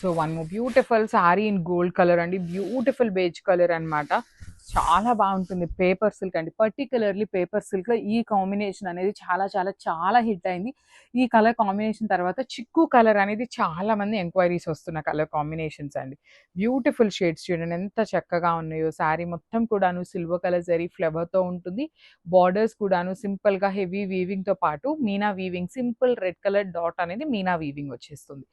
So one more beautiful sorry in gold colour అండి, beautiful beige colour అన్నమాట. చాలా బాగుంటుంది. పేపర్ సిల్క్ అండి, పర్టికులర్లీ పేపర్ సిల్క్ లో ఈ కాంబినేషన్ అనేది చాలా చాలా చాలా హిట్ అయింది. ఈ కలర్ కాంబినేషన్ తర్వాత చిక్కు కలర్ అనేది చాలా మంది ఎంక్వైరీస్ వస్తున్న కలర్ కాంబినేషన్స్ అండి. బ్యూటిఫుల్ షేడ్స్ చూడండి ఎంత చక్కగా ఉన్నాయో. శారీ మొత్తం కూడాను సిల్వర్ కలర్ జరీ ఫ్లవర్ తో ఉంటుంది. బార్డర్స్ కూడాను సింపుల్ గా హెవీ వీవింగ్ తో పాటు Meena weaving, simple red colour dot అనేది మీనా వీవింగ్ వచ్చేస్తుంది.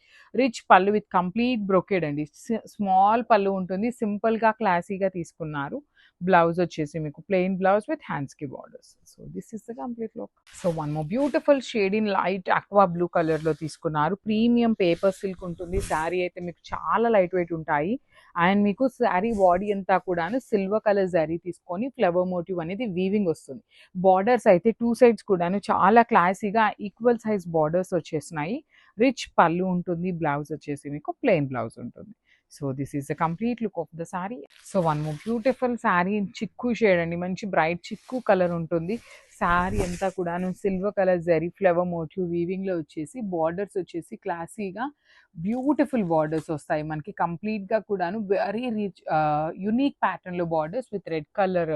రిచ్ పళ్ళు విత్ కంప్లీట్ బ్రొకేడ్ అండి. స్మాల్ పళ్ళు ఉంటుంది, సింపుల్ గా క్లాసీగా తీసుకున్నారు. బ్లౌజ్ వచ్చేసి మీకు ప్లెయిన్ బ్లౌజ్ విత్ హ్యాండ్స్ కి borders. So this is the complete look. So one more beautiful shade in light aqua blue colour లో తీసుకున్నారు. ప్రీమియం పేపర్ సిల్క్ ఉంటుంది. శారీ అయితే మీకు చాలా లైట్ వెయిట్ ఉంటాయి. అండ్ మీకు శారీ బాడీ అంతా కూడాను సిల్వర్ కలర్ జరీ తీసుకొని ఫ్లవర్ మోటివ్ అనేది వీవింగ్ వస్తుంది. బార్డర్స్ అయితే టూ సైడ్స్ కూడాను చాలా క్లాసీగా ఈక్వల్ సైజ్ బార్డర్స్ వచ్చేసినాయి. రిచ్ పళ్ళు ఉంటుంది. బ్లౌజ్ వచ్చేసి మీకు ప్లెయిన్ బ్లౌజ్ ఉంటుంది. So this is the complete look of the sari. So one more beautiful sari in చిక్కు షేడ్ అండి, మంచి బ్రైట్ చిక్కు కలర్ ఉంటుంది. శారీ అంతా కూడాను silver colour zari flower motive weaving లో వచ్చేసి బార్డర్స్ వచ్చేసి క్లాసీగా బ్యూటిఫుల్ బార్డర్స్ వస్తాయి మనకి. కంప్లీట్ గా కూడాను వెరీ రిచ్ యునిక్ ప్యాటర్న్ లో borders with red colour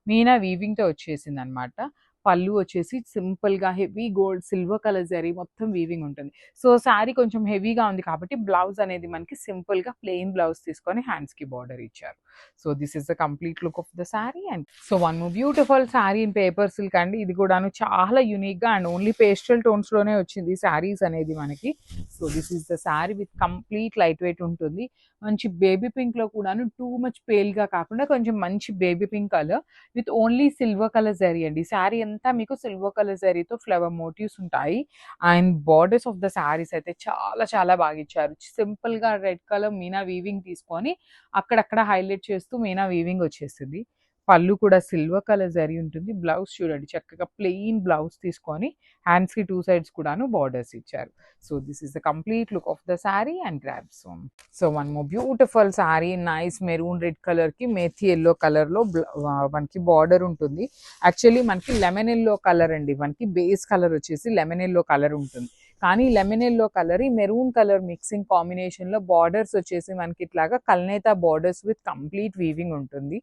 Meena weaving తో వచ్చేసింది అనమాట. పళ్ళు వచ్చేసి సింపుల్ గా heavy gold silver colour zari మొత్తం వీవింగ్ ఉంటుంది. సో శారీ కొంచెం హెవీగా ఉంది కాబట్టి బ్లౌజ్ అనేది మనకి సింపుల్ గా ప్లెయిన్ బ్లౌజ్ తీసుకొని హ్యాండ్స్ కి బార్డర్ ఇచ్చారు. So this is the complete look of the sari. And so one beautiful sari in paper silk అండి. ఇది కూడాను చాలా యూనిక్ గా అండ్ ఓన్లీ పేస్టల్ టోన్స్ లోనే వచ్చింది శారీస్ అనేది మనకి. So this is the sari with complete light weight ఉంటుంది. మంచి బేబీ పింక్ లో కూడాను టూ మచ్ పేల్ గా కాకుండా కొంచెం మంచి baby pink colour with only silver colour zari అండి. శారీ అంతా మీకు సిల్వర్ కలర్ జరీతో ఫ్లవర్ మోటివ్స్ ఉంటాయి. And borders of the saris అయితే చాలా చాలా బాగా ఇచ్చారు. సింపుల్ గా రెడ్ కలర్ మీనా వీవింగ్ తీసుకొని అక్కడక్కడ హైలైట్ చేస్తూ మీనా వీవింగ్ వచ్చేసింది. పళ్ళు కూడా సిల్వర్ కలర్ జరీ ఉంటుంది. బ్లౌజ్ చూడండి చక్కగా ప్లెయిన్ బ్లౌజ్ తీసుకొని హ్యాండ్స్ కి టూ సైడ్స్ కూడాను బార్డర్స్ ఇచ్చారు. So this is the complete look of the sari and grabs. So one more beautiful sari nice maroon red colour కి మేథీ ఎల్లో కలర్ లో మనకి బార్డర్ ఉంటుంది. యాక్చువల్లీ మనకి లెమన్ ఎల్లో కలర్ అండి, మనకి బేస్ కలర్ వచ్చేసి లెమన్ ఎల్లో కలర్ ఉంటుంది. కానీ లెమన్ ఎల్లో కలర్ ఈ మెరూన్ కలర్ మిక్సింగ్ కాంబినేషన్ లో బార్డర్స్ వచ్చేసి మనకి ఇట్లాగా కల్నేతా బార్డర్స్ విత్ కంప్లీట్ వీవింగ్ ఉంటుంది.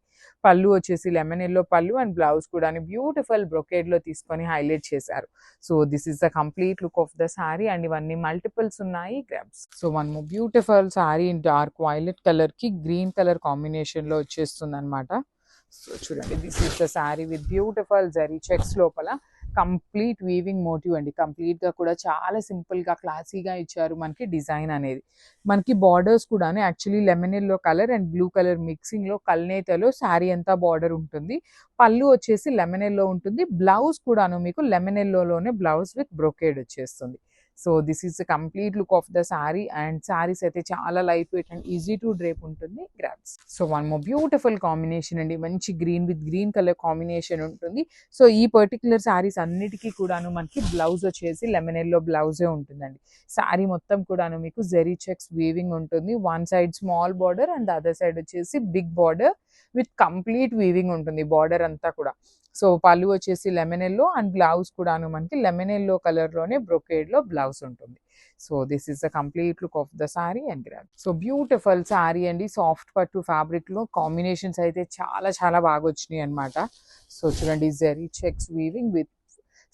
పళ్ళు వచ్చేసి లెమన్ ఎల్లో పళ్ళు అండ్ బ్లౌజ్ కూడా బ్యూటిఫుల్ బ్రొకేడ్ లో తీసుకొని హైలైట్ చేశారు. So this is the complete look of the sari and ఇవన్నీ మల్టిపుల్స్ ఉన్నాయి grabs. So one more beautiful sari in dark violet colour కి గ్రీన్ కలర్ కాంబినేషన్ లో వచ్చేస్తుంది అనమాట. సో చూడండి this is the sari with beautiful zari checks లోపల కంప్లీట్ వీవింగ్ మోటివ్ అండి. Complete గా కూడా చాలా సింపుల్ గా క్లాసీగా ఇచ్చారు మనకి డిజైన్ అనేది. మనకి బార్డర్స్ కూడా actually lemon yellow colour and blue colour mixing లో కల్నేతలో శారీ అంతా బార్డర్ ఉంటుంది. పళ్ళు వచ్చేసి లెమన్ ఎల్లో ఉంటుంది. బ్లౌజ్ కూడాను మీకు లెమన్ ఎల్లోలోనే బ్లౌజ్ విత్ బ్రొకేడ్ వచ్చేస్తుంది. So this is the complete look of the sari and saris అయితే చాలా light weight and easy to drape ఉంటుంది. Grabs. So one more beautiful combination అండి, మంచి green with green colour combination ఉంటుంది. సో ఈ particular saris అన్నిటికీ కూడాను మనకి బ్లౌజ్ వచ్చేసి లెమన్ ఎల్లో బ్లౌజే ఉంటుందండి. శారీ మొత్తం కూడాను మీకు జెరీ చెక్స్ వీవింగ్ ఉంటుంది. One side small border and other side వచ్చేసి big border with complete weaving ఉంటుంది బార్డర్ అంతా కూడా. సో పళ్ళు వచ్చేసి లెమన్ ఎల్లో అండ్ బ్లౌజ్ కూడాను మనకి లెమన్ ఎల్లో కలర్ లోనే బ్రొకేడ్ లో బ్లౌజ్ ఉంటుంది. So this is the complete look of the sari and grab. So beautiful sari అండి, సాఫ్ట్ పట్టు ఫ్యాబ్రిక్ లో కాంబినేషన్స్ అయితే చాలా చాలా బాగా వచ్చినాయి అనమాట. సో చూడండి zari checks weaving with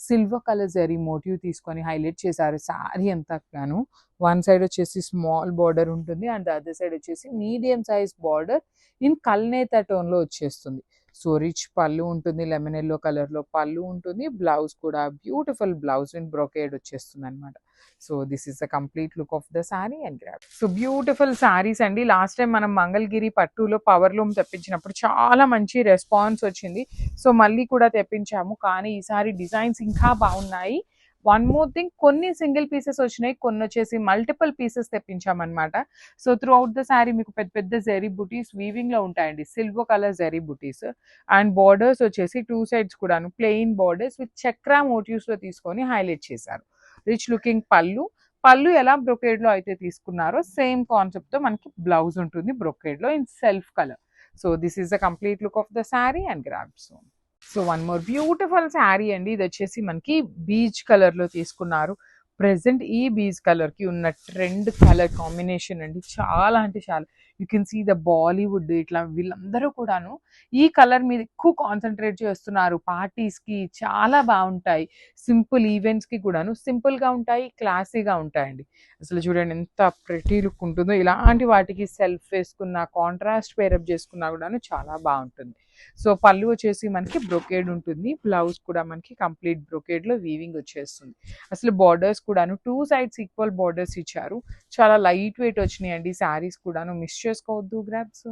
silver colour zari motif తీసుకొని హైలైట్ చేశారు శారీ అంతా గాను. వన్ సైడ్ వచ్చేసి స్మాల్ బార్డర్ ఉంటుంది అండ్ అదర్ సైడ్ వచ్చేసి మీడియం సైజ్ బార్డర్ ఇన్ కల్నేతా టోన్ లో వచ్చేస్తుంది. సో రిచ్ పళ్ళు ఉంటుంది, లెమన్ ఎల్లో కలర్ లో పళ్ళు ఉంటుంది. బ్లౌజ్ కూడా బ్యూటిఫుల్ బ్లౌజ్ ఇన్ బ్రొకేడ్ వచ్చేస్తుంది అనమాట. So this is the complete look of the sari and grab. So beautiful saris అండి. లాస్ట్ టైం మనం మంగళగిరి పట్టులో పవర్ లూమ్ తెప్పించినప్పుడు చాలా మంచి రెస్పాన్స్ వచ్చింది. సో మళ్ళీ కూడా తెప్పించాము, కానీ ఈసారి డిజైన్స్ ఇంకా బాగున్నాయి. వన్ మోర్ థింగ్, కొన్ని సింగిల్ పీసెస్ వచ్చినాయి, కొన్ని వచ్చేసి మల్టిపుల్ పీసెస్ తెప్పించామన్నమాట. So throughout the sari మీకు పెద్ద పెద్ద జెరీ బుటీస్ వీవింగ్ లో ఉంటాయండి, సిల్వర్ కలర్ జెరీ బుటీస్. అండ్ బార్డర్స్ వచ్చేసి టూ సైడ్స్ కూడాను plain borders with chakra motives లో తీసుకొని హైలైట్ చేశారు. రిచ్ లుకింగ్ పళ్ళు. పళ్ళు ఎలా బ్రొకేడ్ లో అయితే తీసుకున్నారో సేమ్ కాన్సెప్ట్ తో మనకి బ్లౌజ్ ఉంటుంది బ్రొకేడ్ లో in self colour. So this is the complete look of the sari and grab. So one more beautiful sari అండి, ఇది వచ్చేసి మనకి బీచ్ కలర్ లో తీసుకున్నారు. ప్రెసెంట్ ఈ బీజ్ కలర్కి ఉన్న ట్రెండ్ కలర్ కాంబినేషన్ అండి. చాలా అంటే చాలా, you can see the Bollywood ఇట్లా వీళ్ళందరూ కూడాను ఈ కలర్ మీద ఎక్కువ కాన్సన్ట్రేట్ చేస్తున్నారు. పార్టీస్కి చాలా బాగుంటాయి, సింపుల్ ఈవెంట్స్కి కూడాను సింపుల్గా ఉంటాయి, క్లాసీగా ఉంటాయండి. అసలు చూడండి ఎంత ప్రెటీ లుక్ ఉంటుందో. ఇలాంటి వాటికి సెల్ఫ్ వేసుకున్న, కాంట్రాస్ట్ పేరప్ చేసుకున్నా కూడాను చాలా బాగుంటుంది. సో పళ్ళు వచ్చేసి మనకి బ్రొకేడ్ ఉంటుంది, బ్లౌజ్ కూడా మనకి కంప్లీట్ బ్రొకేడ్లో వీవింగ్ వచ్చేస్తుంది. అసలు బార్డర్స్ కూడాను 2 సైడ్స్ ఈక్వల్ బార్డర్స్ ఇచ్చారు. చాలా లైట్ వెయిట్ వచ్చినాయండి శారీస్ కూడాను, మిస్ చేసుకోవద్దు. Grabs.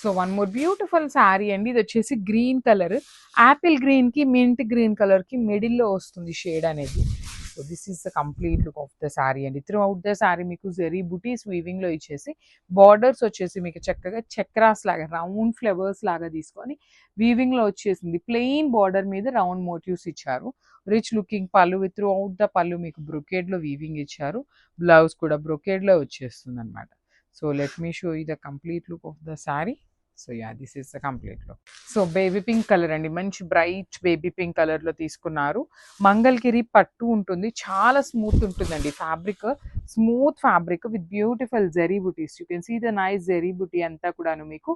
So one more beautiful sari అండి. ఇది వచ్చేసి గ్రీన్ కలర్, యాపిల్ గ్రీన్ కి మింట్ గ్రీన్ కలర్ కి మిడిల్ లో వస్తుంది షేడ్ అనేది. So this is the complete look of the sari అండి. త్రూ అవుట్ ద శారీ మీకు జెరీ బుటీస్ వీవింగ్ లో ఇచ్చేసి, బార్డర్స్ వచ్చేసి మీకు చక్కగా చక్రాస్ లాగా రౌండ్ ఫ్లవర్స్ లాగా తీసుకొని వీవింగ్ లో వచ్చేసింది. ప్లెయిన్ బార్డర్ మీద రౌండ్ మోటివ్స్ ఇచ్చారు. రిచ్ లుకింగ్ పళ్ళు, విత్ త్రూ అవుట్ ద పళ్ళు మీకు బ్రొకేడ్ లో వీవింగ్ ఇచ్చారు. బ్లౌజ్ కూడా బ్రొకేడ్ లో వచ్చేస్తుంది అనమాట. So let me show you the complete look of the saree. So yeah, this is the complete look. So baby pink colour అండి, మంచి బ్రైట్ బేబీ పింక్ కలర్ లో తీసుకున్నారు. మంగళగిరి పట్టు ఉంటుంది, చాలా స్మూత్ ఉంటుందండి fabric. Smooth fabric with beautiful zari butis. You can see the nice zari buti అంతా కూడాను మీకు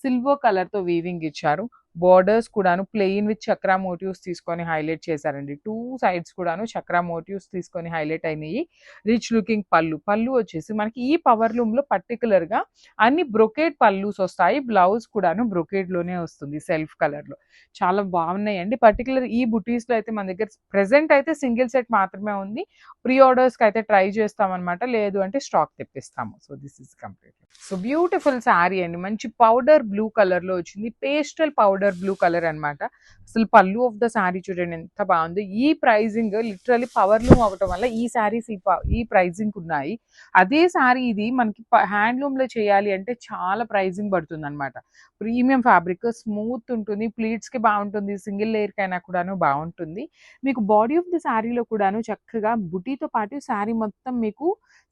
సిల్వర్ కలర్ తో వీవింగ్ ఇచ్చారు. బార్డర్స్ కూడాను ప్లెయిన్ విత్ చక్రా మోటివ్స్ తీసుకొని హైలైట్ చేశారండి. 2 సైడ్స్ కూడాను చక్రా మోటివ్స్ తీసుకొని హైలైట్ అయినాయి. రిచ్ లుకింగ్ పళ్ళు. పళ్ళు వచ్చేసి మనకి ఈ పవర్ లూమ్ లో పర్టికులర్ గా అన్ని బ్రొకేడ్ పళ్ళూస్ వస్తాయి. బ్లౌజ్ కూడాను బ్రొకేడ్ లోనే వస్తుంది సెల్ఫ్ కలర్ లో. చాలా బాగున్నాయండి. పర్టికులర్ ఈ బుటీస్ లో అయితే మన దగ్గర ప్రెసెంట్ అయితే సింగిల్ సెట్ మాత్రమే ఉంది. ప్రీ ఆర్డర్స్ కి అయితే ట్రై చేస్తాం అనమాట, లేదు అంటే స్టాక్ తెప్పిస్తాము. So this is complete. So beautiful sari అండి, మంచి పౌడర్ బ్లూ కలర్ లో వచ్చింది. పేస్టల్ పౌడర్ బ్లూ కలర్ అన్నమాట. అసలు పళ్ళు ఆఫ్ ద శారీ చూడండి ఎంత బాగుంది. ఈ ప్రైజింగ్ లిటరలీ పవర్ లూమ్ అవ్వటం వల్ల ఈ శారీస్ ఈ ప్రైజింగ్ ఉన్నాయి. అదే శారీ ఇది మనకి హ్యాండ్లూమ్ లో చేయాలి అంటే చాలా ప్రైజింగ్ పడుతుంది అనమాట. ప్రీమియం ఫ్యాబ్రిక్, స్మూత్ ఉంటుంది, ప్లీట్స్ కి బాగుంటుంది, సింగిల్ లేయర్ కైనా కూడాను బాగుంటుంది. మీకు బాడీ ఆఫ్ ది శారీలో కూడాను చక్కగా బుటీతో పాటు శారీ మొత్తం మీకు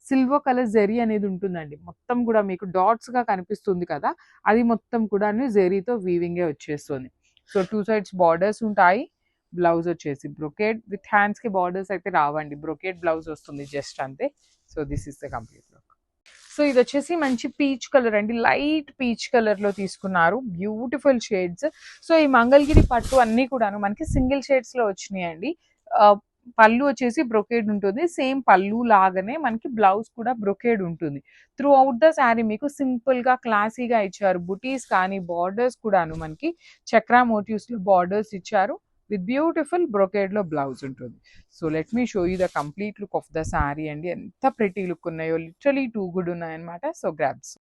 సిల్వర్ కలర్ జెరీ అనేది ఉంటుందండి. మొత్తం కూడా మీకు డాట్స్ గా కనిపిస్తుంది కదా, అది మొత్తం కూడా జెరీతో వీవింగే వచ్చేస్తుంది. సో 2 సైడ్స్ బార్డర్స్ ఉంటాయి. బ్లౌజ్ వచ్చేసి బ్రొకేడ్ విత్ హ్యాండ్స్ కి బార్డర్స్ అయితే రావండి, బ్రొకేడ్ బ్లౌజ్ వస్తుంది జస్ట్ అంతే. So this is the complete look. So ఇది వచ్చేసి మంచి పీచ్ కలర్ అండి, లైట్ పీచ్ కలర్ లో తీసుకున్నారు. Beautiful shades. సో ఈ మంగళగిరి పట్టు అన్ని కూడాను మనకి సింగిల్ షేడ్స్ లో వచ్చినాయండి. పళ్ళు వచ్చేసి బ్రొకేడ్ ఉంటుంది, సేమ్ పళ్ళు లాగానే మనకి బ్లౌజ్ కూడా బ్రొకేడ్ ఉంటుంది. త్రూ అవుట్ ద శారీ మీకు సింపుల్ గా క్లాసీగా ఇచ్చారు. బుటీస్ కానీ బార్డర్స్ కూడాను మనకి చక్రా మోటివ్స్ లో బార్డర్స్ ఇచ్చారు. విత్ బ్యూటిఫుల్ బ్రొకేడ్ లో బ్లౌజ్ ఉంటుంది. So let me show you the complete look of the sari అండి. ఎంత ప్రెటీ లుక్ ఉన్నాయో, లిటరలీ టూ గుడ్ ఉన్నాయన్నమాట. So grabs.